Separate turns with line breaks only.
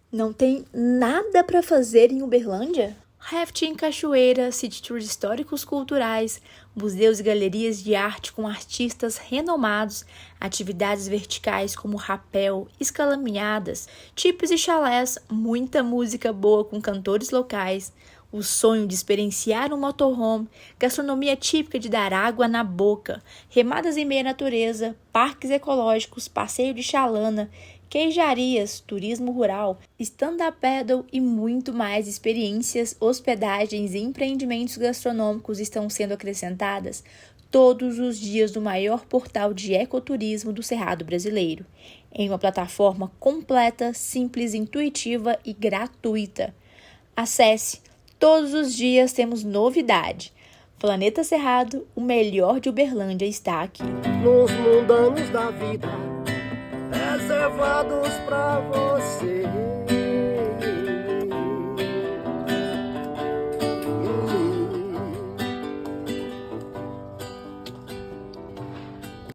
Não tem nada para fazer em Uberlândia? Rafting em cachoeira, city tours históricos culturais, museus e galerias de arte com artistas renomados, atividades verticais como rapel, escalaminhadas, tipos e chalés, muita música boa com cantores locais, o sonho de experienciar um motorhome, gastronomia típica de dar água na boca, remadas em meia natureza, parques ecológicos, passeio de chalana, queijarias, turismo rural, stand-up paddle e muito mais experiências, hospedagens e empreendimentos gastronômicos estão sendo acrescentadas todos os dias no maior portal de ecoturismo do Cerrado brasileiro, em uma plataforma completa, simples, intuitiva e gratuita. Acesse, todos os dias temos novidade. Planeta Cerrado, o melhor de Uberlândia está aqui.
Nos mundanos da vida reservados pra você.